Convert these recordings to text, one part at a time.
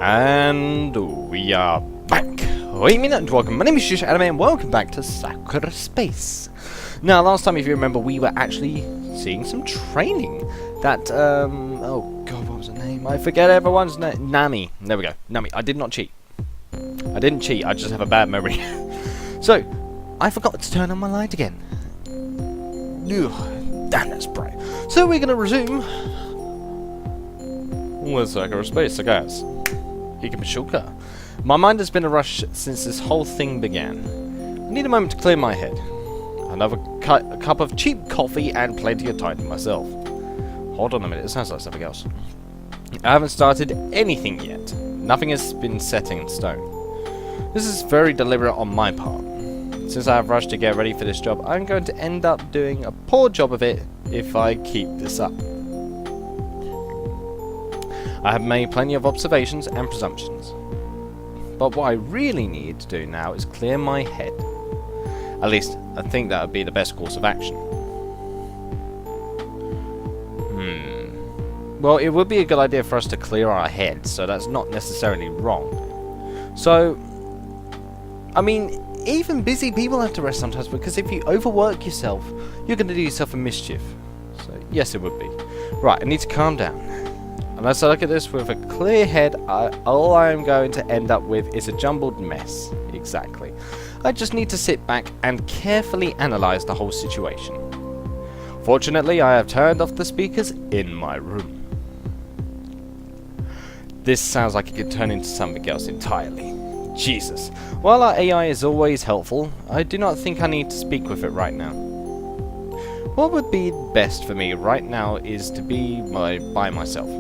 And we are back. Wait a minute and welcome. My name is Yuusha and welcome back to Sakura Space. Now, last time, if you remember, we were actually seeing some training. That, oh god, what was her name? I forget everyone's name. Nami. There we go. Nami. I did not cheat. I didn't cheat. I just have a bad memory. So, I forgot to turn on my light again. Ugh, damn that Sprite. So, we're going to resume with Sakura Space, I guess. Heikky. My mind has been a rush since this whole thing began. I need a moment to clear my head. Another cup of cheap coffee and plenty of time to myself. Hold on a minute, it sounds like something else. I haven't started anything yet. Nothing has been set in stone. This is very deliberate on my part. Since I have rushed to get ready for this job, I'm going to end up doing a poor job of it if I keep this up. I have made plenty of observations and presumptions. But what I really need to do now is clear my head. At least, I think that would be the best course of action. Well, it would be a good idea for us to clear our heads, so that's not necessarily wrong. So, I mean, even busy people have to rest sometimes, because if you overwork yourself, you're going to do yourself a mischief. So, yes, it would be. Right, I need to calm down. Unless I look at this with a clear head, all I'm going to end up with is a jumbled mess. Exactly. I just need to sit back and carefully analyze the whole situation. Fortunately, I have turned off the speakers in my room. This sounds like it could turn into something else entirely. Jesus. While our AI is always helpful, I do not think I need to speak with it right now. What would be best for me right now is to be by myself.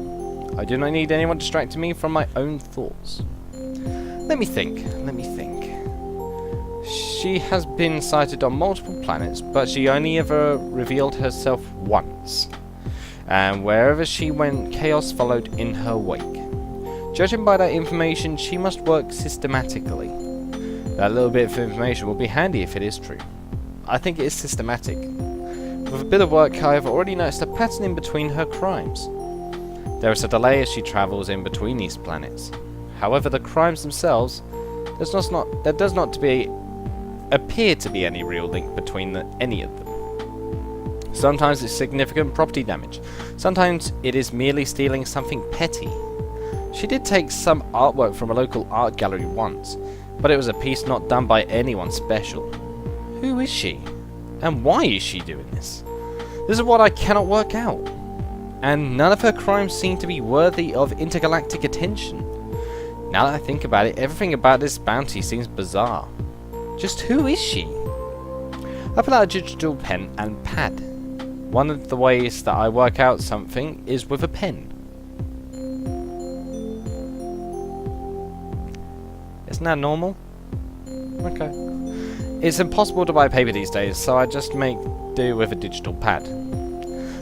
I do not need anyone distracting me from my own thoughts. Let me think. She has been sighted on multiple planets, but she only ever revealed herself once. And wherever she went, chaos followed in her wake. Judging by that information, she must work systematically. That little bit of information will be handy if it is true. I think it is systematic. With a bit of work, I have already noticed a pattern in between her crimes. There is a delay as she travels in between these planets. However, the crimes themselves, there does not appear to be any real link between any of them. Sometimes it's significant property damage. Sometimes it is merely stealing something petty. She did take some artwork from a local art gallery once, but it was a piece not done by anyone special. Who is she? And why is she doing this? This is what I cannot work out. And none of her crimes seem to be worthy of intergalactic attention. Now that I think about it, everything about this bounty seems bizarre. Just who is she? I pull out a digital pen and pad. One of the ways that I work out something is with a pen. Isn't that normal? Okay. It's impossible to buy paper these days, so I just make do with a digital pad.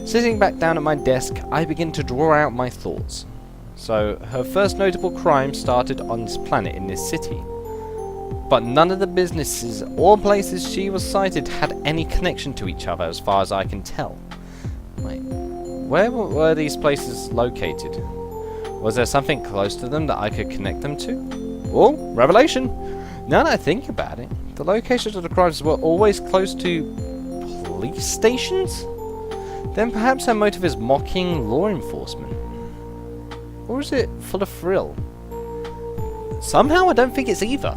Sitting back down at my desk, I begin to draw out my thoughts. So, her first notable crime started on this planet in this city. But none of the businesses or places she was sighted had any connection to each other as far as I can tell. Wait, where were these places located? Was there something close to them that I could connect them to? Oh, revelation! Now that I think about it, the locations of the crimes were always close to police stations? Then perhaps her motive is mocking law enforcement. Or is it full of thrill? Somehow I don't think it's either.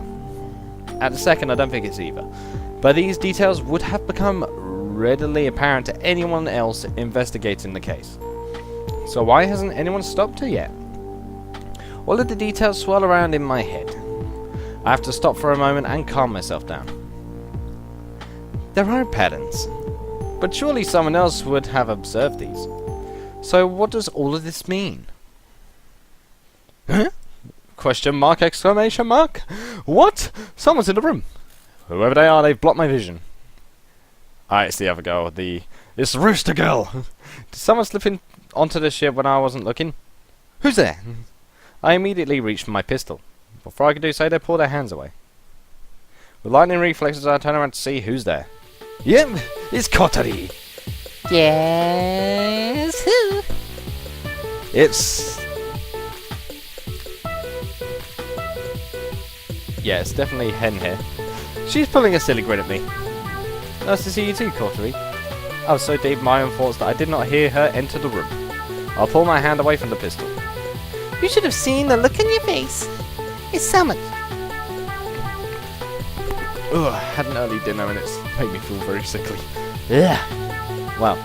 At the second, I don't think it's either. But these details would have become readily apparent to anyone else investigating the case. So why hasn't anyone stopped her yet? All of the details swirl around in my head. I have to stop for a moment and calm myself down. There are patterns. But surely someone else would have observed these. So what does all of this mean? Huh? Question mark, exclamation mark? What? Someone's in the room. Whoever they are, they've blocked my vision. Ah, it's the other girl. It's the Rooster Girl. Did someone slip in onto the ship when I wasn't looking? Who's there? I immediately reached for my pistol. Before I could do so, they pulled their hands away. With lightning reflexes, I turn around to see who's there. Yep, it's Kotori. Guess who? It's... Yeah, it's definitely Hen here. She's pulling a silly grin at me. Nice to see you too, Kotori. I was so deep in my own thoughts that I did not hear her enter the room. I'll pull my hand away from the pistol. You should have seen the look on your face. It's so much. Ugh, I had an early dinner and it's made me feel very sickly. Yeah. Wow.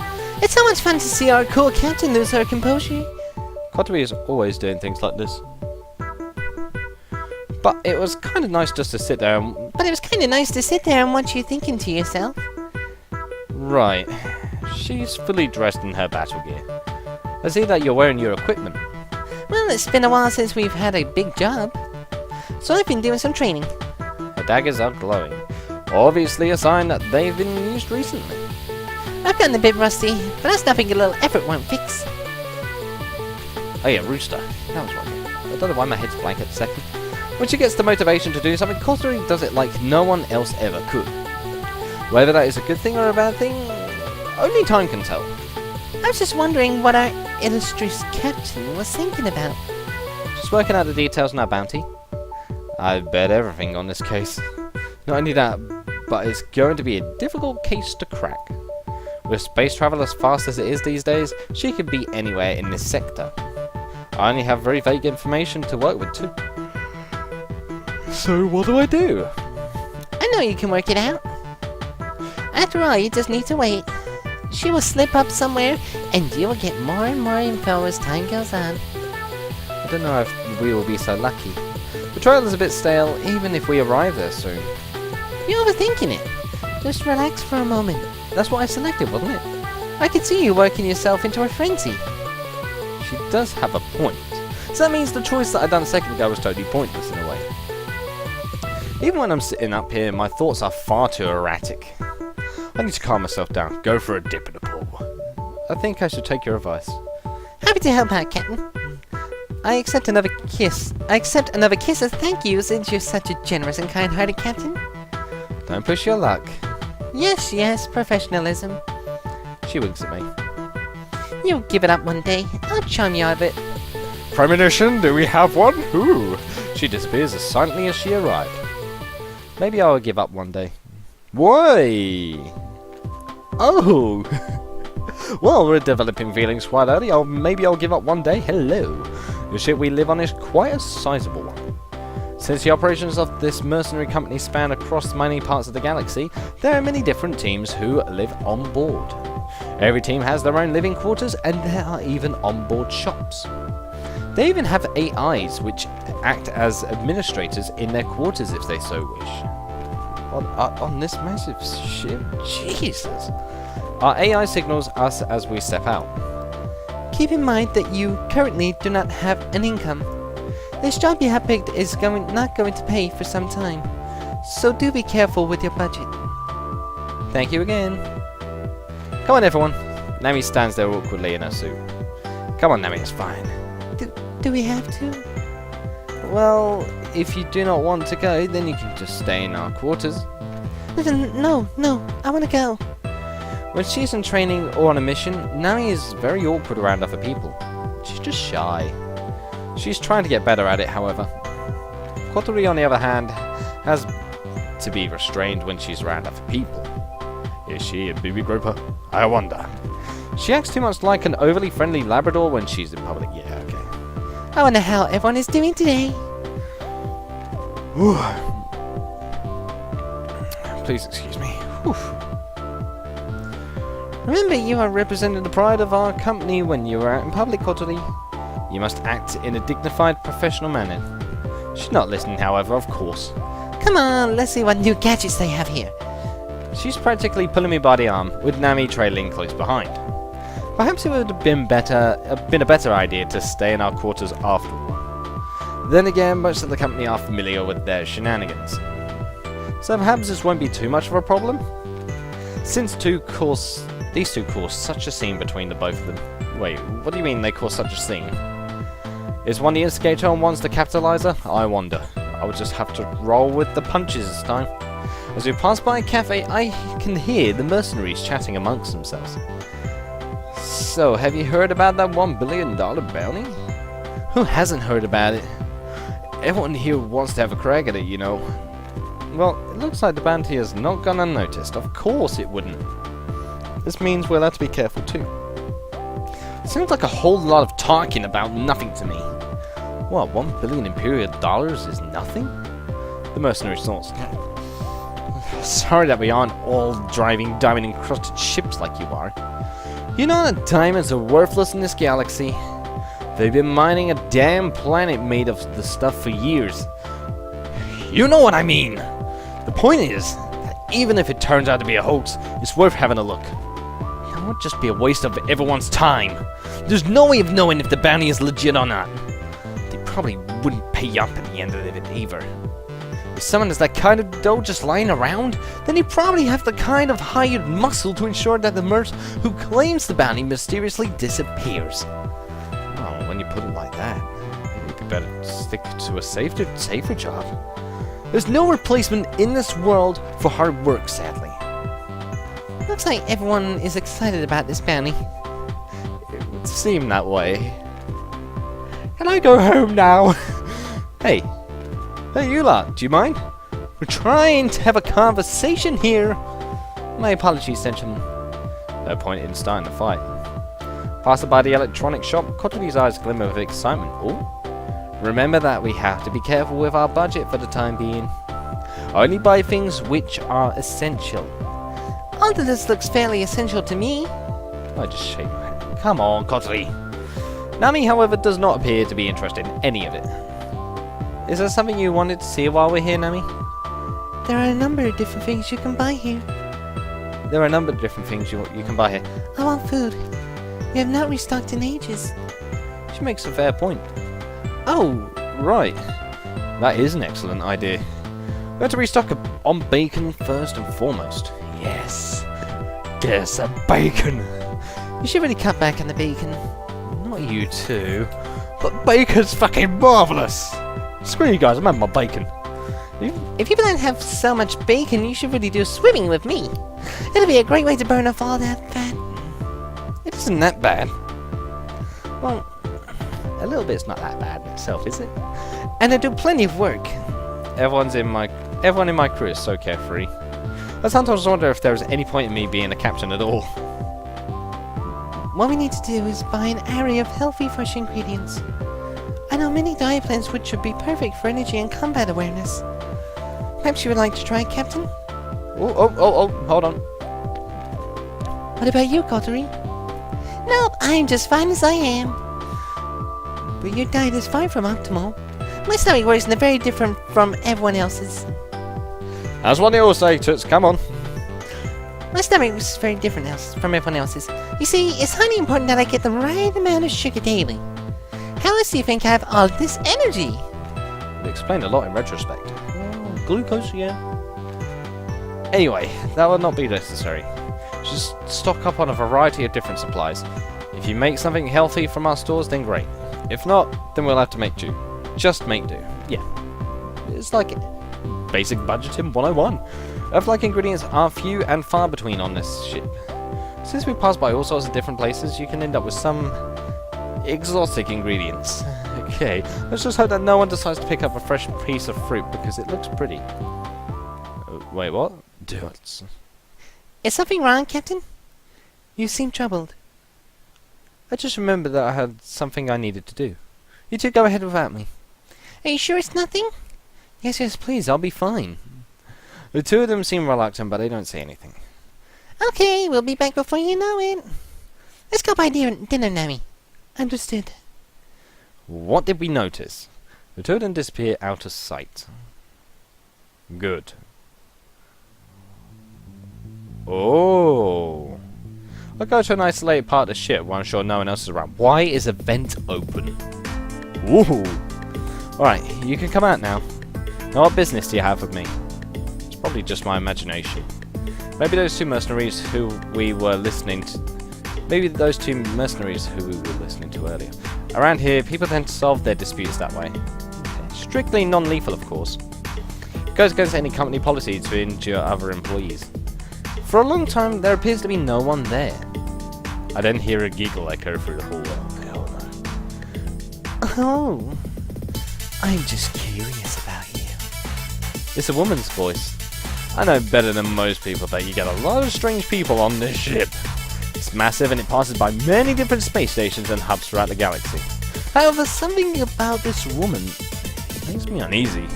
It's so much fun to see our cool captain lose her composure. Kotori is always doing things like this. But it was kind of nice just to sit there and... But it was kind of nice to sit there and watch you thinking to yourself. Right. She's fully dressed in her battle gear. I see that you're wearing your equipment. Well, it's been a while since we've had a big job. So I've been doing some training. The daggers are glowing. Obviously a sign that they've been used recently. I've gotten a bit rusty, but that's nothing a little effort won't fix. Oh yeah, Rooster. That was one. I don't know why my head's blank at the second. When she gets the motivation to do something, Kotori does it like no one else ever could. Whether that is a good thing or a bad thing, only time can tell. I was just wondering what our illustrious captain was thinking about. Just working out the details on our bounty. I bet everything on this case. Not only that, but it's going to be a difficult case to crack. With space travel as fast as it is these days, she could be anywhere in this sector. I only have very vague information to work with too. So what do I do? I know you can work it out. After all, you just need to wait. She will slip up somewhere, and you will get more and more info as time goes on. I don't know if we will be so lucky. The trail is a bit stale, even if we arrive there soon. You're overthinking it. Just relax for a moment. That's what I selected, wasn't it? I could see you working yourself into a frenzy. She does have a point. So that means the choice that I done a second ago was totally pointless in a way. Even when I'm sitting up here, my thoughts are far too erratic. I need to calm myself down. Go for a dip in the pool. I think I should take your advice. Happy to help out, Captain. I accept another kiss. I accept another kiss as thank you, since you're such a generous and kind-hearted captain. Don't push your luck. Yes, yes, professionalism. She winks at me. You'll give it up one day. I'll charm you out of it. Premonition, do we have one? Ooh. She disappears as silently as she arrived. Maybe I'll give up one day. Why? Oh! Well, we're developing feelings quite early. Maybe I'll give up one day. Hello. The ship we live on is quite a sizable one. Since the operations of this mercenary company span across many parts of the galaxy, there are many different teams who live on board. Every team has their own living quarters, and there are even on-board shops. They even have AIs which act as administrators in their quarters if they so wish. On this massive ship? Jesus! Our AI signals us as we step out. Keep in mind that you currently do not have an income. This job you have picked is not going to pay for some time, so do be careful with your budget. Thank you again. Come on, everyone. Nami stands there awkwardly in her suit. Come on, Nami, it's fine. Do we have to? Well, if you do not want to go, then you can just stay in our quarters. No, I want to go. When she's in training or on a mission, Nami is very awkward around other people. She's just shy. She's trying to get better at it, however. Kotori, on the other hand, has to be restrained when she's around other people. Is she a booby groper? I wonder. She acts too much like an overly friendly Labrador when she's in public. Yeah, okay. I wonder how everyone is doing today. Please excuse me. Whew. Remember, You are representing the pride of our company when you are out in public, Kotori. You must act in a dignified, professional manner. She's not listening, however, of course. Come on, let's see what new gadgets they have here. She's practically pulling me by the arm, with Nami trailing close behind. Perhaps it would have been a better idea to stay in our quarters after all. Then again, most of the company are familiar with their shenanigans. So perhaps this won't be too much of a problem? Since these two cause such a scene between the both of them. Wait, what do you mean they cause such a scene? Is one the instigator and one's the capitalizer? I wonder. I would just have to roll with the punches this time. As we pass by a cafe, I can hear the mercenaries chatting amongst themselves. So, have you heard about that $1 billion bounty? Who hasn't heard about it? Everyone here wants to have a crack at it, you know. Well, it looks like the bounty has not gone unnoticed. Of course it wouldn't. This means we'll have to be careful too. It seems like a whole lot of talking about nothing to me. What, $1 billion Imperial dollars is nothing? The mercenary snorts. Sorry that we aren't all driving diamond-encrusted ships like you are. You know that diamonds are worthless in this galaxy? They've been mining a damn planet made of the stuff for years. You know what I mean! The point is, that even if it turns out to be a hoax, it's worth having a look. It would just be a waste of everyone's time. There's no way of knowing if the bounty is legit or not. They probably wouldn't pay up at the end of it either. If someone has that kind of dough just lying around, then they probably have the kind of hired muscle to ensure that the merc who claims the bounty mysteriously disappears. Well, when you put it like that, it'd be better to stick to a safer job. There's no replacement in this world for hard work, sadly. Looks like everyone is excited about this bounty. It would seem that way. Can I go home now? Hey, you lot, do you mind? We're trying to have a conversation here. My apologies, gentlemen. No point in starting the fight. Passing by the electronic shop, Kotori's eyes glimmer with excitement. Oh, remember that we have to be careful with our budget for the time being. Only buy things which are essential. All of this looks fairly essential to me. I just shake my head. Come on, Kotori. Nami, however, does not appear to be interested in any of it. Is there something you wanted to see while we're here, Nami? There are a number of different things you can buy here. There are a number of different things you can buy here. I want food. You have not restocked in ages. She makes a fair point. Oh, right. That is an excellent idea. We have to restock on bacon first and foremost. Yes. Get some bacon. You should really cut back on the bacon. Not you two. But bacon's fucking marvellous. Screw you guys, I'm having my bacon. If you don't have so much bacon, you should really do swimming with me. It'll be a great way to burn off all that fat. It isn't that bad. Well, a little bit's not that bad in itself, is it? And I do plenty of work. Everyone in my crew is so carefree. I sometimes wonder if there is any point in me being a captain at all. What we need to do is buy an array of healthy, fresh ingredients. I know many diet plans which would be perfect for energy and combat awareness. Perhaps you would like to try, Captain? Oh, hold on. What about you, Kotori? Nope, I'm just fine as I am. But your diet is far from optimal. My stomach works very different from everyone else's. That's what they all say, Toots, come on. My stomach works very different from everyone else's. You see, it's highly important that I get the right amount of sugar daily. How else do you think I have all this energy? It explained a lot in retrospect. Oh, glucose, yeah. Anyway, that will not be necessary. Just stock up on a variety of different supplies. If you make something healthy from our stores, then great. If not, then we'll have to make do. Just make do. Yeah. It's like basic budgeting 101. Earth-like ingredients are few and far between on this ship. Since we pass by all sorts of different places, you can end up with some exotic ingredients. Okay, let's just hope that no one decides to pick up a fresh piece of fruit because it looks pretty. Wait, what? Dots. Is something wrong, Captain? You seem troubled. I just remembered that I had something I needed to do. You two go ahead without me. Are you sure it's nothing? Yes, please, I'll be fine. The two of them seem reluctant, but they don't say anything. Okay, we'll be back before you know it. Let's go buy dinner, Nami. Understood. What did we notice? The two of them disappear out of sight. Good. Oh. I'll go to an isolated part of the ship where I'm sure no one else is around. Why is a vent open? Ooh. Alright, you can come out now. Now what business do you have with me? It's probably just my imagination. Maybe those two mercenaries who we were listening to... earlier. Around here, people tend to solve their disputes that way. Strictly non-lethal, of course. Goes against any company policy to injure other employees. For a long time, there appears to be no one there. I then hear a giggle echo through the hallway. Oh no. Oh, I'm just curious about you. It's a woman's voice. I know better than most people that you get a lot of strange people on this ship. It's massive and it passes by many different space stations and hubs throughout the galaxy. However, something about this woman makes me uneasy.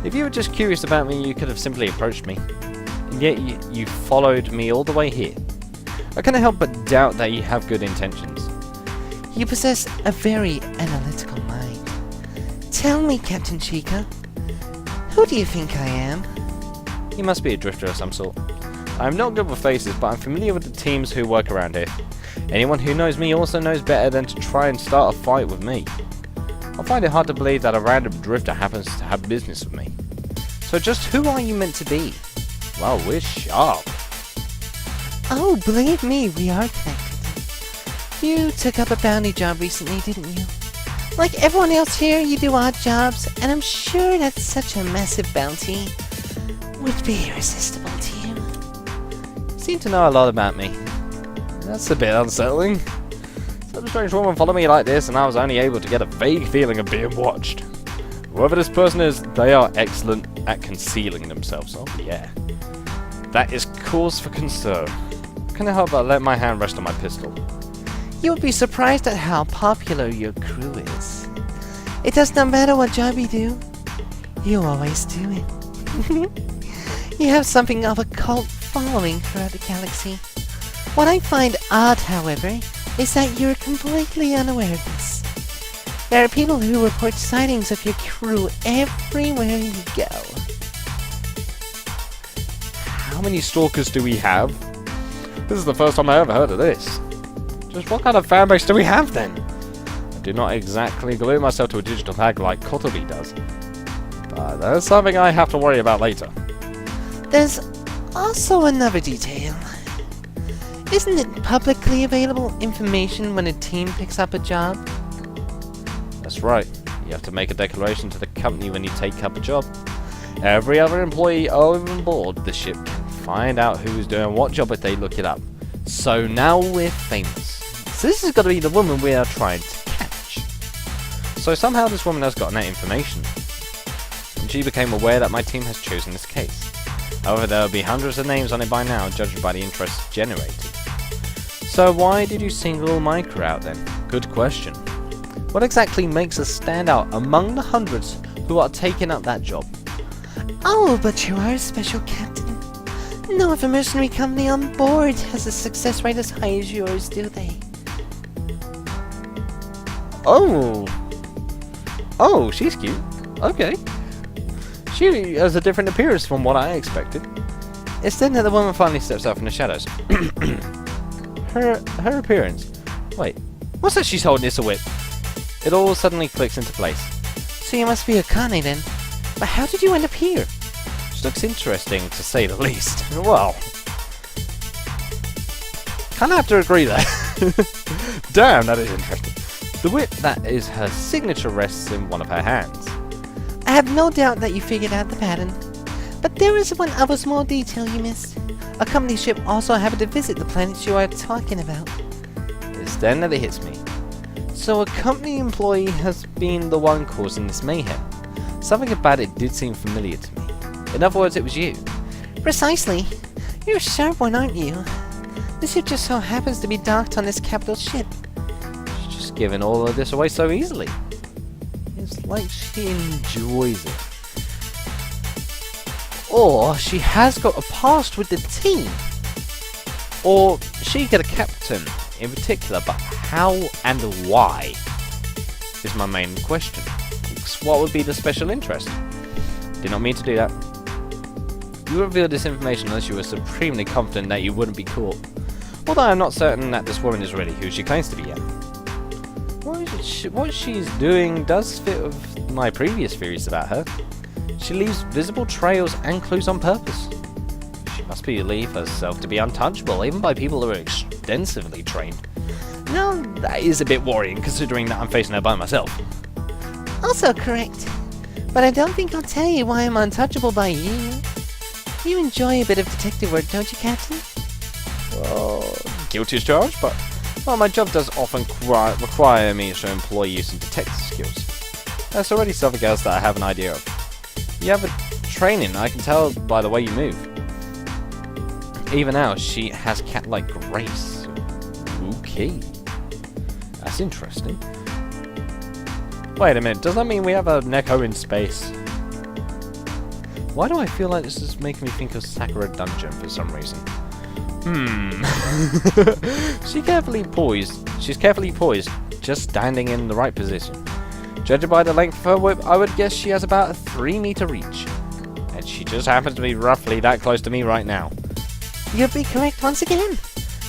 If you were just curious about me, you could have simply approached me. And yet you followed me all the way here. I can't help but doubt that you have good intentions. You possess a very analytical mind. Tell me, Captain Chica, who do you think I am? You must be a drifter of some sort. I'm not good with faces, but I'm familiar with the teams who work around here. Anyone who knows me also knows better than to try and start a fight with me. I find it hard to believe that a random drifter happens to have business with me. So just who are you meant to be? Well, we're sharp. Oh, believe me, we are connected. You took up a bounty job recently, didn't you? Like everyone else here, you do odd jobs, and I'm sure that such a massive bounty would be irresistible to you. You seem to know a lot about me. That's a bit unsettling. Some strange woman followed me like this, and I was only able to get a vague feeling of being watched. Whoever this person is, they are excellent at concealing themselves. Oh yeah. That is cause for concern. Can I help but let my hand rest on my pistol? You would be surprised at how popular your crew is. It does not matter what job you do, you always do it. You have something of a cult following throughout the galaxy. What I find odd, however, is that you're completely unaware of this. There are people who report sightings of your crew everywhere you go. How many stalkers do we have? This is the first time I ever heard of this. Just what kind of fanbase do we have then? I do not exactly glue myself to a digital tag like Kotobi does. But that's something I have to worry about later. There's also another detail. Isn't it publicly available information when a team picks up a job? That's right. You have to make a declaration to the company when you take up a job. Every other employee on board the ship can find out who's doing what job if they look it up. So now we're famous. So this has got to be the woman we are trying to catch. So somehow this woman has gotten that information. And she became aware that my team has chosen this case. However, there will be hundreds of names on it by now, judging by the interest generated. So why did you single my crew out then? Good question. What exactly makes us stand out among the hundreds who are taking up that job? Oh, but you are a special captain. No other mercenary company on board has a success rate as high as yours, do they? Oh, she's cute. Okay. She has a different appearance from what I expected. It's then that the woman finally steps out from the shadows. her appearance. Wait, what's that she's holding? It's a whip. It all suddenly clicks into place. So you must be Akane then. But how did you end up here? She looks interesting, to say the least. Well, kind of have to agree there. Damn, that is interesting. The whip that is her signature rests in one of her hands. I have no doubt that you figured out the pattern. But there is one other small detail you missed. A company ship also happened to visit the planets you are talking about. It's then that it hits me. So a company employee has been the one causing this mayhem. Something about it did seem familiar to me. In other words, it was you. Precisely. You're a sharp one, aren't you? This ship just so happens to be docked on this capital ship. She's just giving all of this away so easily. It's like she enjoys it. Or she has got a past with the team. Or she got a captain in particular, but how and why is my main question. What would be the special interest? Did not mean to do that. You revealed this information unless you were supremely confident that you wouldn't be caught. Although I'm not certain that this woman is really who she claims to be yet. What she's doing does fit with my previous theories about her. She leaves visible trails and clues on purpose. She must believe herself to be untouchable, even by people who are extensively trained. Now, that is a bit worrying, considering that I'm facing her by myself. Also correct. But I don't think I'll tell you why I'm untouchable by you. You enjoy a bit of detective work, don't you, Captain? Well, guilty as charged, but well, my job does often require me to employ some detective skills. There's already several girls that I have an idea of. You have a training, I can tell by the way you move. Even now, she has cat-like grace. Okay. That's interesting. Wait a minute, does that mean we have a Neko in space? Why do I feel like this is making me think of Sakura Dungeon for some reason? She's carefully poised, just standing in the right position. Judging by the length of her whip, I would guess she has about a 3-meter reach. And she just happens to be roughly that close to me right now. You'll be correct once again.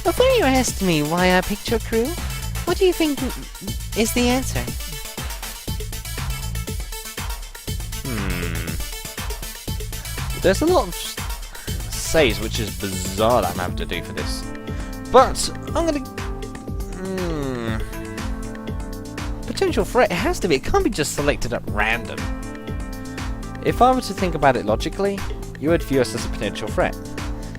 Before you asked me why I picked your crew, what do you think is the answer? There's a lot of says which is bizarre that I'm having to do for this. But I'm gonna... Potential threat, it has to be. It can't be just selected at random. If I were to think about it logically, you would view us as a potential threat.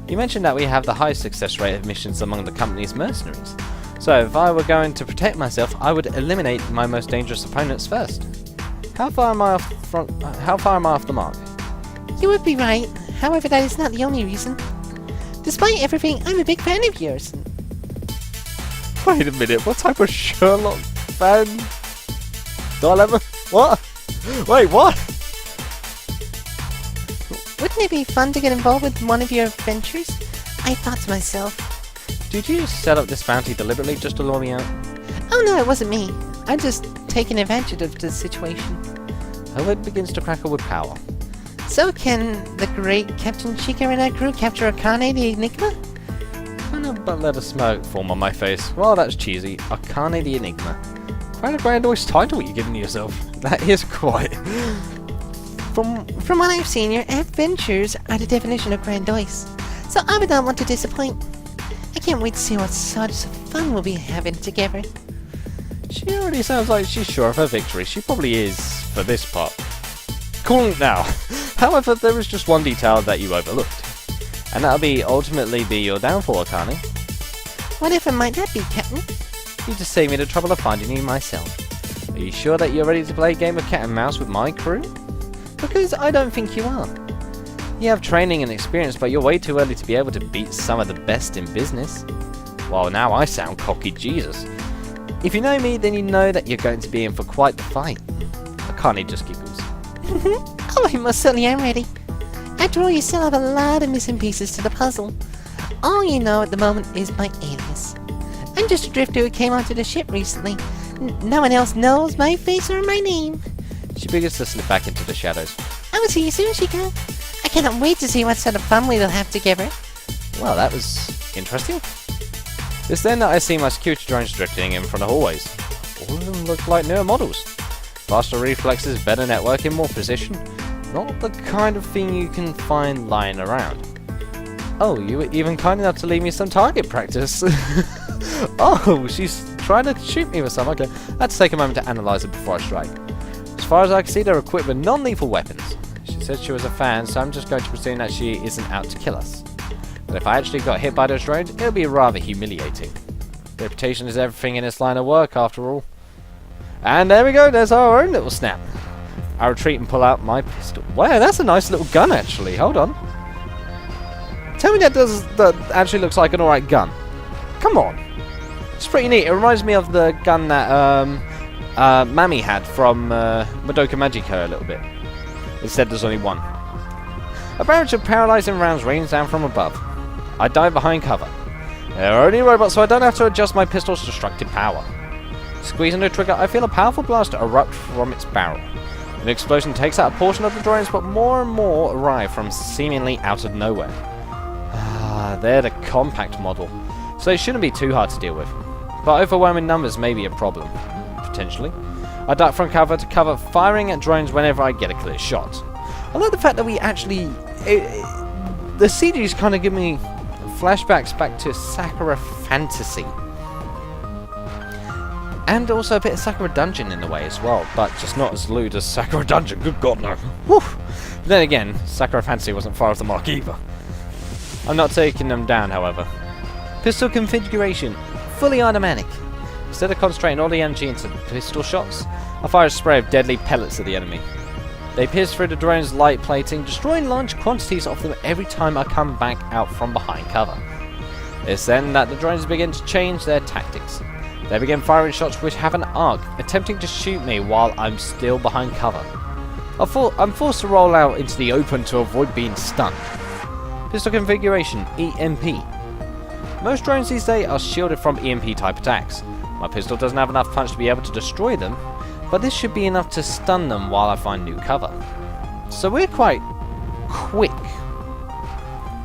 You mentioned that we have the highest success rate of missions among the company's mercenaries. So if I were going to protect myself, I would eliminate my most dangerous opponents first. How far am I off the mark? You would be right. However, that is not the only reason. Despite everything, I'm a big fan of yours. Wait a minute, what type of Sherlock fan? Dilemma? What? Wait, what? Wouldn't it be fun to get involved with one of your adventures? I thought to myself. Did you set up this bounty deliberately just to lure me out? Oh no, it wasn't me. I'm just taking advantage of the situation. Her wit begins to crackle with power. So can the great Captain Chica and her crew capture Akane the Enigma? Can't but let a smirk form on my face. Well, that's cheesy. Akane the Enigma. Quite a grandiose title you're giving yourself. That is quite. From what I've seen, your adventures are the definition of grandiose. So I would not want to disappoint. I can't wait to see what sort of fun we'll be having together. She already sounds like she's sure of her victory. She probably is for this part. Calling it now. However, there is just one detail that you overlooked. And that'll ultimately be your downfall, Akane. Whatever might that be, Captain? You just saved me the trouble of finding you myself. Are you sure that you're ready to play a game of cat and mouse with my crew? Because I don't think you are. You have training and experience, but you're way too early to be able to beat some of the best in business. Well, now I sound cocky, Jesus. If you know me, then you know that you're going to be in for quite the fight. Akane just giggles. Oh, I most certainly am ready. After all, you still have a lot of missing pieces to the puzzle. All you know at the moment is my alias. I'm just a drifter who came onto the ship recently. No one else knows my face or my name. She begins to slip back into the shadows. I will see you soon, Chica. I cannot wait to see what sort of fun we will have together. Well, that was interesting. It's then that I see my security drones drifting in from the hallways. All of them look like newer models. Faster reflexes, better networking, more precision. Not the kind of thing you can find lying around. Oh, you were even kind enough to leave me some target practice. Oh, she's trying to shoot me with some. Okay, I had to take a moment to analyse it before I strike. As far as I can see, they're equipped with non-lethal weapons. She said she was a fan, so I'm just going to presume that she isn't out to kill us. But if I actually got hit by those drones, it'll be rather humiliating. Reputation is everything in this line of work, after all. And there we go, there's our own little snap. I retreat and pull out my pistol. Wow, that's a nice little gun, actually. Hold on. Tell me that actually looks like an alright gun. Come on. It's pretty neat. It reminds me of the gun that Mami had from Madoka Magica a little bit. Instead, there's only one. A barrage of paralyzing rounds rains down from above. I dive behind cover. There are only robots, so I don't have to adjust my pistol's destructive power. Squeezing the trigger, I feel a powerful blast erupt from its barrel. An explosion takes out a portion of the drones, but more and more arrive from seemingly out of nowhere. Ah, they're the compact model, so it shouldn't be too hard to deal with. But overwhelming numbers may be a problem, potentially. I duck from cover to cover, firing at drones whenever I get a clear shot. I like the fact that we actually... the CG's kind of give me flashbacks back to Sakura Fantasy. And also a bit of Sakura Dungeon in the way as well, but just not as lewd as Sakura Dungeon, good god no. Whew. But then again, Sakura Fantasy wasn't far off the mark either. I'm not taking them down, however. Pistol configuration, fully automatic. Instead of concentrating all the energy into pistol shots, I fire a spray of deadly pellets at the enemy. They pierce through the drone's light plating, destroying large quantities of them every time I come back out from behind cover. It's then that the drones begin to change their tactics. They begin firing shots which have an arc, attempting to shoot me while I'm still behind cover. I'm forced to roll out into the open to avoid being stunned. Pistol configuration, EMP. Most drones these days are shielded from EMP type attacks. My pistol doesn't have enough punch to be able to destroy them, but this should be enough to stun them while I find new cover. So we're quite quick.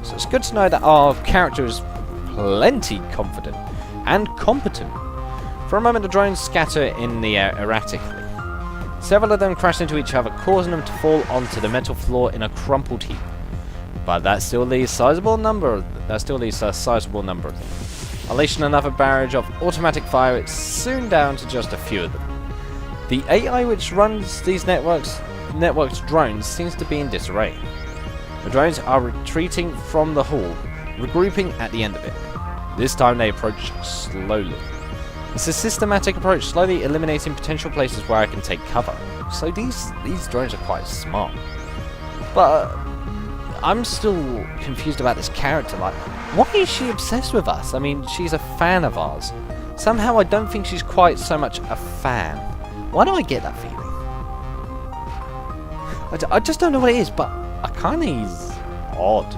So it's good to know that our character is plenty confident and competent. For a moment the drones scatter in the air erratically. Several of them crash into each other, causing them to fall onto the metal floor in a crumpled heap. But that still leaves a sizable number of them. Unleashing another barrage of automatic fire, it's soon down to just a few of them. The AI which runs these networked drones seems to be in disarray. The drones are retreating from the hall, regrouping at the end of it. This time they approach slowly. It's a systematic approach, slowly eliminating potential places where I can take cover. So these drones are quite smart. But I'm still confused about this character. Like, why is she obsessed with us? I mean, she's a fan of ours. Somehow I don't think she's quite so much a fan. Why do I get that feeling? I just don't know what it is, but Akane's odd.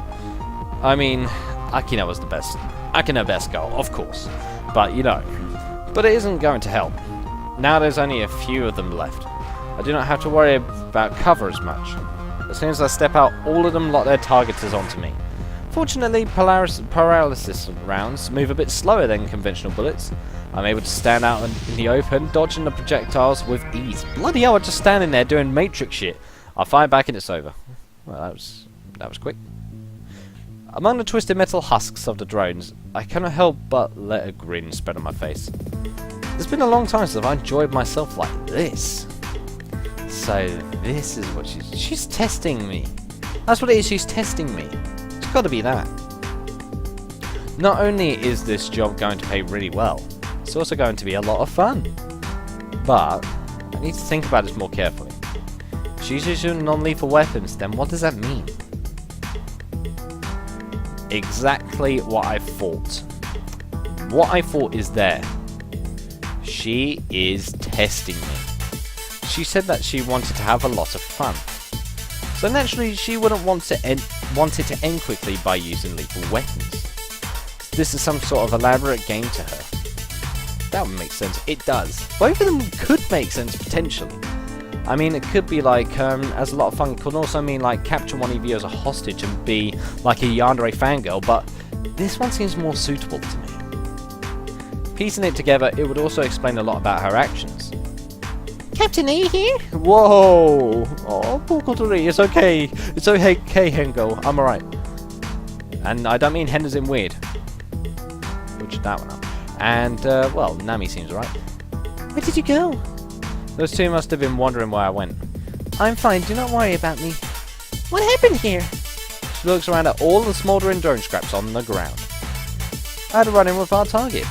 I mean, Akane was the best. Akane best girl, of course. But, you know. But it isn't going to help. Now there's only a few of them left. I do not have to worry about cover as much. As soon as I step out, all of them lock their targeters onto me. Fortunately, paralysis rounds move a bit slower than conventional bullets. I'm able to stand out in the open, dodging the projectiles with ease. Bloody hell, I'm just standing there doing Matrix shit. I fire back and it's over. Well, that was quick. Among the twisted metal husks of the drones, I cannot help but let a grin spread on my face. It's been a long time since I've enjoyed myself like this. So this is what she's testing me. That's what it is, she's testing me. It's got to be that. Not only is this job going to pay really well, it's also going to be a lot of fun. But I need to think about this more carefully. She's using non-lethal weapons, then what does that mean? Exactly what I thought. What I thought is there. She is testing me. She said that she wanted to have a lot of fun. So naturally she wouldn't want it to end quickly by using lethal weapons. This is some sort of elaborate game to her. That would make sense. It does. Both of them could make sense potentially. I mean, it could be like, as a lot of fun, it could also mean like capture one of you as a hostage and be like a yandere fangirl, but this one seems more suitable to me. Piecing it together, it would also explain a lot about her actions. Captain, are you here? Whoa! Oh, poor Kotori, it's okay. It's okay, Hengo. I'm alright. And I don't mean hen as in weird. Butchered that one up. And, well, Nami seems alright. Where did you go? Those two must have been wondering where I went. I'm fine, do not worry about me. What happened here? She looks around at all the smouldering drone scraps on the ground. I had a run-in with our target.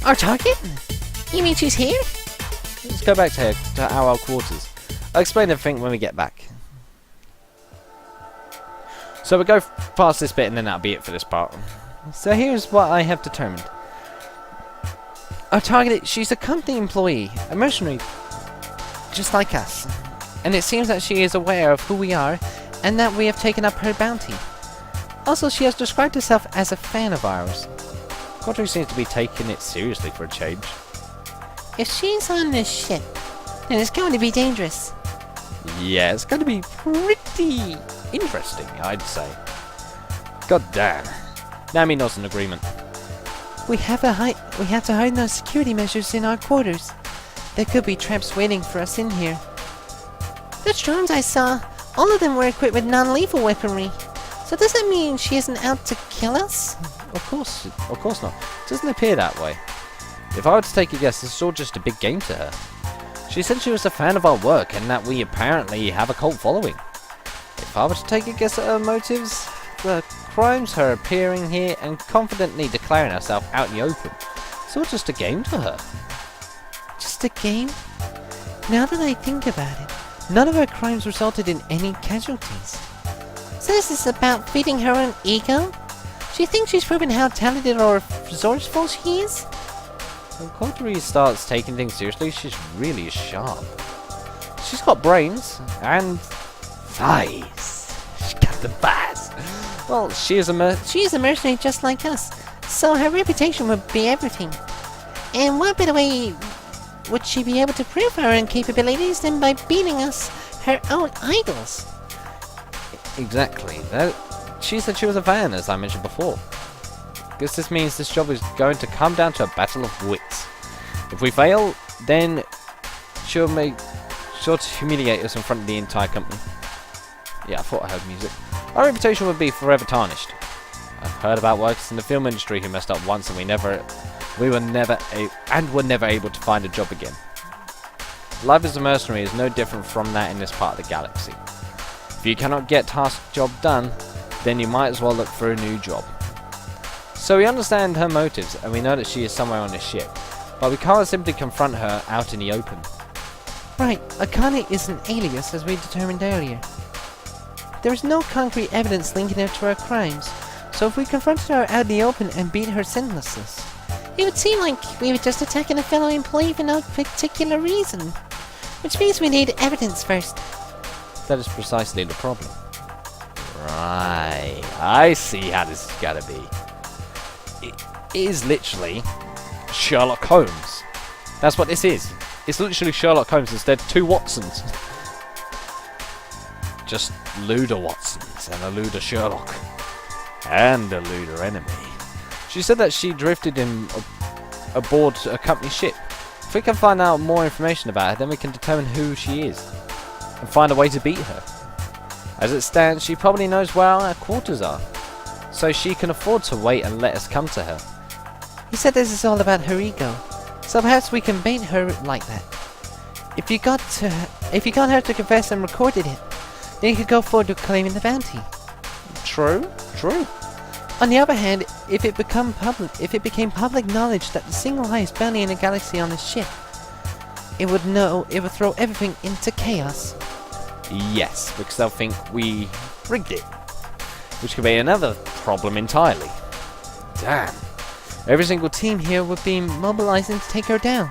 Our target? You mean she's here? Let's go back to our quarters. I'll explain everything when we get back. So we'll go past this bit and then that'll be it for this part. So here's what I have determined. Our target, she's a company employee, a mercenary, just like us. And it seems that she is aware of who we are and that we have taken up her bounty. Also, she has described herself as a fan of ours. Kotori seems to be taking it seriously for a change. If she's on this ship, then it's going to be dangerous. Yeah, it's going to be pretty interesting, I'd say. God damn. Nami nods in agreement. We have to hide those security measures in our quarters. There could be traps waiting for us in here. The drones I saw, all of them were equipped with non-lethal weaponry. So does that mean she isn't out to kill us? Of course not. It doesn't appear that way. If I were to take a guess, this is all just a big game to her. She said she was a fan of our work and that we apparently have a cult following. If I were to take a guess at her motives, the crimes, her appearing here and confidently declaring herself out in the open, it's all just a game to her. Just a game? Now that I think about it, none of her crimes resulted in any casualties. So this is about feeding her own ego? She thinks she's proven how talented or resourceful she is? When Coterie starts taking things seriously, she's really sharp. She's got brains and thighs. She's got the thighs. Well, she is a mercenary just like us, so her reputation would be everything. And what better way would she be able to prove her own capabilities than by beating us, her own idols? Exactly. She said she was a fan, as I mentioned before. Guess this means this job is going to come down to a battle of wits. If we fail, then she'll make sure to humiliate us in front of the entire company. Yeah, I thought I heard music. Our reputation would be forever tarnished. I've heard about workers in the film industry who messed up once and were never able to find a job again. Life as a mercenary is no different from that in this part of the galaxy. If you cannot get task job done, then you might as well look for a new job. So we understand her motives and we know that she is somewhere on this ship, but we can't simply confront her out in the open. Right, Akane is an alias as we determined earlier. There is no concrete evidence linking her to her crimes, so if we confronted her out in the open and beat her sinlessness, it would seem like we were just attacking a fellow employee for no particular reason. Which means we need evidence first. That is precisely the problem. Right, I see how this is gonna be. It is literally Sherlock Holmes. That's what this is. It's literally Sherlock Holmes instead of two Watsons. Just Luda Watsons and a Luda Sherlock. And a Luda enemy. She said that she drifted aboard a company ship. If we can find out more information about her, then we can determine who she is. And find a way to beat her. As it stands, she probably knows where our quarters are. So she can afford to wait and let us come to her. You said this is all about her ego. So perhaps we can bait her like that. If you got her to confess and recorded it, then you could go forward to claiming the bounty. True. On the other hand, if it became public knowledge that the single highest bounty in the galaxy on this ship, it would throw everything into chaos. Yes, because they'll think we rigged it. Which could be another problem entirely. Damn. Every single team here would be mobilizing to take her down.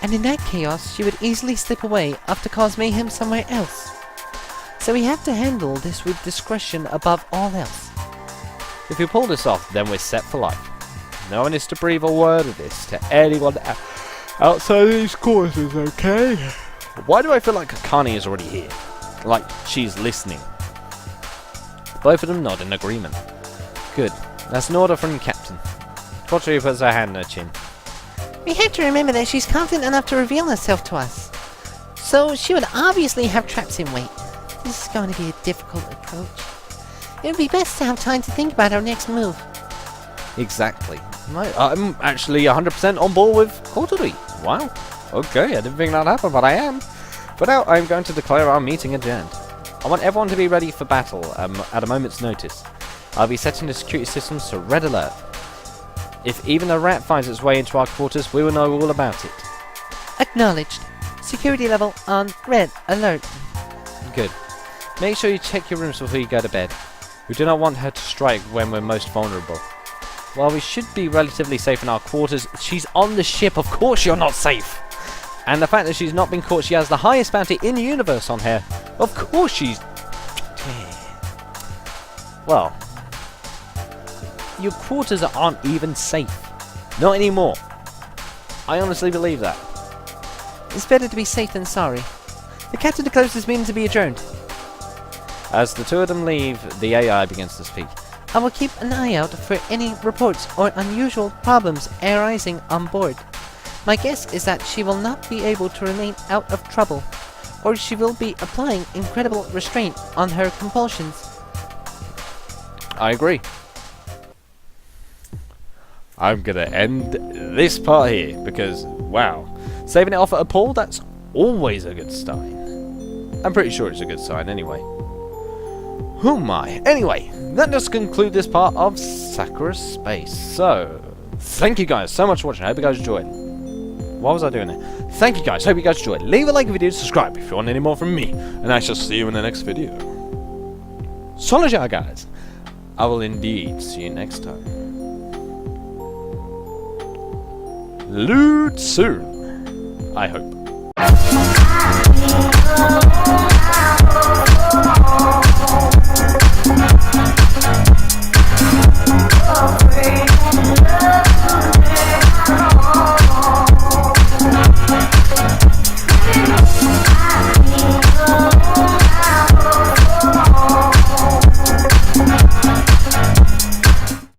And in that chaos, she would easily slip away off to cause mayhem somewhere else. So we have to handle this with discretion above all else. If we pull this off, then we're set for life. No one is to breathe a word of this to anyone outside these quarters, okay? Why do I feel like Akane is already here? Like she's listening. Both of them nod in agreement. Good. That's an order from the captain. Coterie puts her hand on her chin. We have to remember that she's confident enough to reveal herself to us. So she would obviously have traps in wait. This is going to be a difficult approach. It would be best to have time to think about our next move. Exactly. I'm actually 100% on board with Coterie. Wow. Okay, I didn't think that'd happen, but I am. For now, I'm going to declare our meeting adjourned. I want everyone to be ready for battle at a moment's notice. I'll be setting the security systems to red alert. If even a rat finds its way into our quarters, we will know all about it. Acknowledged. Security level on red alert. Good. Make sure you check your rooms before you go to bed. We do not want her to strike when we're most vulnerable. While we should be relatively safe in our quarters, she's on the ship. Of course you're not safe. And the fact that she's not been caught, she has the highest bounty in the universe on her. Of course she's... Well, your quarters aren't even safe. Not anymore. I honestly believe that. It's better to be safe than sorry. The captain declares this meeting to be adjourned. As the two of them leave, the AI begins to speak. I will keep an eye out for any reports or unusual problems arising on board. My guess is that she will not be able to remain out of trouble, or she will be applying incredible restraint on her compulsions. I agree. I'm gonna end this part here because, wow, saving it off at a pool, that's always a good sign. I'm pretty sure it's a good sign anyway. Oh my. Anyway, that does conclude this part of Sakura Space. So, thank you guys so much for watching. I hope you guys enjoyed. What was I doing there? Thank you guys. Hope you guys enjoyed. Leave a like if you did. Subscribe if you want any more from me. And I shall see you in the next video. Solitaire, guys. I will indeed see you next time. Loot soon. I hope.